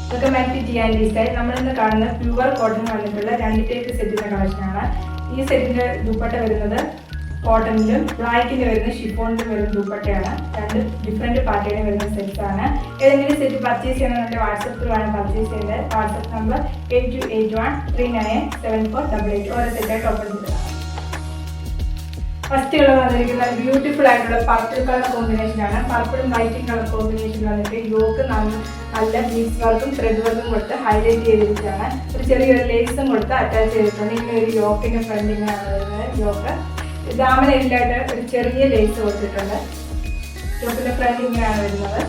Welcome back to T style. നമ്മളിന്ന് കാണുന്ന pure cotton വന്നിട്ടുള്ള 2 ടൈപ്പ് സെറ്റിന്റെ കളക്ഷനാണ്. ഈ സെറ്റിന്റെ ദുപ്പട്ട വരുന്നത് കോട്ടണിലും ബ്ലാക്കിന് വരുന്ന ഷിഫോണിലും വരുന്ന ദുപ്പട്ടയാണ്. 2 ഡിഫറെന്റ് പാറ്റേണിൽ വരുന്ന സെറ്റ്സ് ആണ്. ഏതെങ്കിലും സെറ്റ് പർച്ചേസ് ചെയ്യണമെന്നുണ്ടെങ്കിൽ വാട്സപ്പിലാണ് പർച്ചേസ് ചെയ്യേണ്ടത്. WhatsApp number 8281397488. ഓരോ സെറ്റായിട്ട് ഓപ്പൺ ചെയ്തതാണ്. ഫസ്റ്റ് കളർ വന്നിരിക്കുന്ന ബ്യൂട്ടിഫുൾ ആയിട്ടുള്ള പർപ്പിൾ കളർ കോമ്പിനേഷൻ ആണ്. പർപ്പിളും വൈറ്റും കളർ കോമ്പിനേഷൻ വന്നിട്ട് യോക്ക് നല്ല ബീഡ്സ് വർക്കും ത്രെഡ് വർക്കും കൊടുത്ത് ഹൈലൈറ്റ് ചെയ്തിരിക്കുകയാണ്. ഒരു ചെറിയൊരു ലേസും കൊടുത്ത് അറ്റാച്ച് ചെയ്തിട്ടുണ്ട്. ഇങ്ങനെ ഒരു യോക്കിന്റെ ഫ്രണ്ടിങ്ങാണ് വരുന്നത്. യോക്ക് ദാമനയിലായിട്ട് ഒരു ചെറിയ ലേസ് കൊടുത്തിട്ടുണ്ട്. യോക്കിന്റെ ഫ്രണ്ടിങ്ങാണ് വരുന്നത്.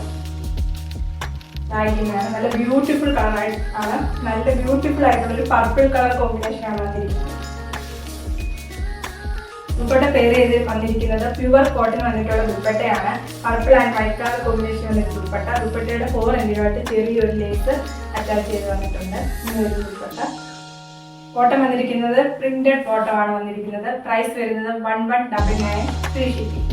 ലൈറ്റിങ്ങാണ്. നല്ല ബ്യൂട്ടിഫുൾ കളർ ആണ്. നല്ല ബ്യൂട്ടിഫുൾ ആയിട്ടുള്ള ഒരു പർപ്പിൾ കളർ കോമ്പിനേഷൻ ആണ് വന്നിരിക്കുന്നത്. ദുപ്പട്ട പെയർ ചെയ്ത് വന്നിരിക്കുന്നത് പ്യുവർ കോട്ടൺ വന്നിട്ടുള്ള ദുപ്പട്ടയാണ്. Purple and white colour combination വന്നിട്ട് ദുപ്പട്ടയുടെ 4 എൻഡിലുമായിട്ട് ചെറിയൊരു ലേസ് അറ്റാച്ച് ചെയ്ത് വന്നിട്ടുണ്ട്. ഇങ്ങനൊരു ദുപ്പട്ട. ബോട്ടം വന്നിരിക്കുന്നത് പ്രിന്റഡ് ബോട്ടം ആണ് വന്നിരിക്കുന്നത്. പ്രൈസ് വരുന്നത് 1199 ഫ്രീ ഷിപ്പിംഗ്.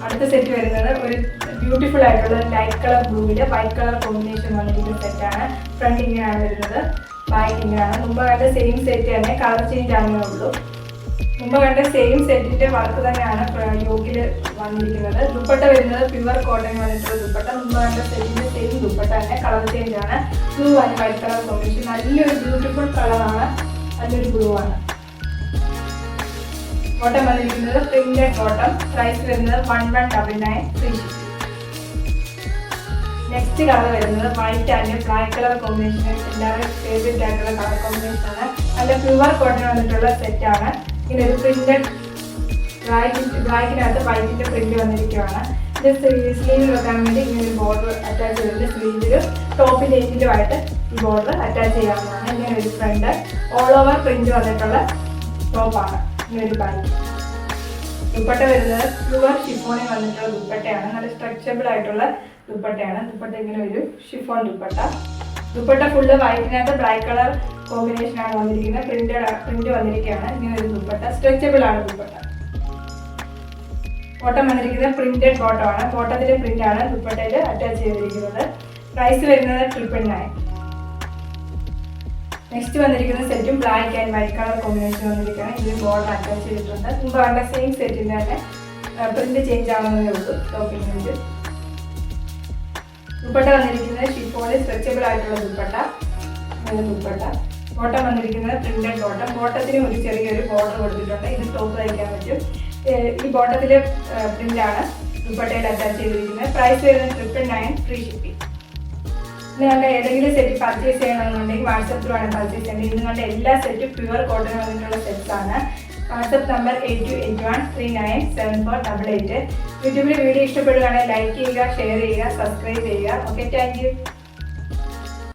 അടുത്ത സെറ്റ് വരുന്നത് ഒരു ബ്യൂട്ടിഫുൾ ആയിട്ടുള്ള ലൈറ്റ് കളർ ബ്ലൂവില് വൈറ്റ് കളർ കോമ്പിനേഷൻ വന്നിരിക്കുന്ന സെറ്റാണ്. ഫ്രണ്ട് ഇങ്ങനെയാണ് വരുന്നത്, ബാക്ക് ഇങ്ങനെയാണ്. മുമ്പ് കണ്ട സെയിം സെറ്റ് തന്നെ, കളർ ചേഞ്ച് ആണെന്നേ ഉള്ളൂ. മുമ്പ് കണ്ട സെയിം സെറ്റിന്റെ വർക്ക് തന്നെയാണ് യോക്കിൽ വന്നിരിക്കുന്നത്. ദുപ്പട്ട വരുന്നത് പ്യുവർ കോട്ടൺ വന്നിട്ടുള്ള ദുപ്പട്ട. മുമ്പ് കണ്ട സെറ്റിന്റെ സെയിം ദുപ്പട്ട തന്നെ, കളർ ചേഞ്ച് ആണ്. Blue and white colour combination. നല്ലൊരു ബ്യൂട്ടിഫുൾ കളറാണ്, നല്ലൊരു ബ്ലൂ ആണ്. ബോട്ടം വന്നിരിക്കുന്നത് പ്രിന്റഡ് ബോട്ടം. പ്രൈസ് വരുന്നത് 1199 ഫ്രീ ഷിപ്പിംഗ്. നെക്സ്റ്റ് കളർ വരുന്നത് white and black colour combination. എല്ലാവരും ഫേവറേറ്റ് ആയിട്ടുള്ള കളർ കോമ്പിനേഷൻ ആണ്. നല്ല പ്യുവർ കോട്ടൺ വന്നിട്ടുള്ള സെറ്റാണ്. ഇങ്ങനെ ഒരു പ്രിന്റഡ് ബ്ലാക്കിനകത്ത് വൈറ്റിന്റെ പ്രിന്റ് വന്നിരിക്കുകയാണ്. ഇത് സ്ലീവിൽ വെക്കാൻ വേണ്ടി ഇങ്ങനെ ഒരു ബോർഡർ അറ്റാച്ച് ചെയ്തിട്ട് സ്ലീവില് ടോപ്പിന്റെ എൻഡിലുമായിട്ട് ഈ ബോർഡർ അറ്റാച്ച് ചെയ്യാവുന്നതാണ്. ഇങ്ങനെ ഒരു ഫ്രണ്ട് ഓൾ ഓവർ പ്രിന്റ് വന്നിട്ടുള്ള ടോപ്പാണ്. ഇങ്ങനെ ഒരു ബാഗ്. ദുപ്പട്ട വരുന്നത് പ്യുവർ ഷിഫോണിൽ വന്നിട്ടുള്ള ദുപ്പട്ടയാണ്. നല്ല സ്ട്രെച്ചബിൾ ആയിട്ടുള്ള ദുപ്പട്ടയാണ്. ദുപ്പട്ട ഇങ്ങനെ ഒരു ഷിഫോൺ ദുപ്പട്ട. ദുപ്പട്ട ഫുള്ള് വൈറ്റിനകത്ത് ബ്ലാക്ക് കളർ കോമ്പിനേഷൻ ആണ് വന്നിരിക്കുന്നത്. പ്രിന്റ് വന്നിരിക്കുകയാണ്. ഇങ്ങനെ ഒരു ദുപ്പട്ട. സ്ട്രെച്ചബിൾ ആണ് ദുപ്പട്ട. ബോട്ടം വന്നിരിക്കുന്നത് പ്രിന്റഡ് ബോട്ടം ആണ്. ബോട്ടത്തിന്റെ പ്രിന്റ് ആണ് ദുപ്പട്ടയിൽ അറ്റാച്ച് ചെയ്തിരിക്കുന്നത്. പ്രൈസ് വരുന്നത് 999. നെക്സ്റ്റ് വന്നിരിക്കുന്ന സെറ്റും black and white colour combination വന്നിരിക്കുകയാണ്. ഇതിൽ ബോർഡർ അറ്റാച്ച് ചെയ്തിട്ടുണ്ട്. മുമ്പ് കണ്ട സെയിം സെറ്റിന്റെ തന്നെ പ്രിന്റ് ചേഞ്ച് ആവുന്നതേ ഉള്ളൂ. ടോപ്പിംഗ് ദുപ്പട്ട വന്നിരിക്കുന്നത് ഷിഫോണിൽ സ്ട്രെച്ചബിൾ ആയിട്ടുള്ള ദുപ്പട്ട. ദുപ്പട്ട. ബോട്ടം വന്നിരിക്കുന്നത് പ്രിന്റഡ് ബോട്ടം. ബോട്ടത്തിന് ഒരു ചെറിയൊരു ബോർഡർ കൊടുത്തിട്ടുണ്ട്. ഇത് ടോപ്പ് തയ്ക്കാൻ പറ്റും. ഈ ബോട്ടത്തിലെ പ്രിന്റാണ് ദുപ്പട്ടയിൽ അറ്റാച്ച് ചെയ്തിരിക്കുന്നത്. പ്രൈസ് വരുന്നത് 999 ഫ്രീ ഷിപ്പിംഗ്. നിങ്ങളുടെ ഏതെങ്കിലും സെറ്റ് പർച്ചേസ് ചെയ്യണമെന്നുണ്ടെങ്കിൽ വാട്സപ്പിലാണ് പർച്ചേസ് ചെയ്യേണ്ടത്. നിങ്ങളുടെ എല്ലാ സെറ്റും പ്യുവർ കോട്ടൺ വന്നിട്ടുള്ള സെറ്റ്സ് ആണ്. WhatsApp number 8281397488. യൂട്യൂബിൽ വീഡിയോ ഇഷ്ടപ്പെടുകയാണെങ്കിൽ ലൈക്ക് ചെയ്യുക, ഷെയർ ചെയ്യുക, സബ്സ്ക്രൈബ് ചെയ്യുക. Okay, thank you.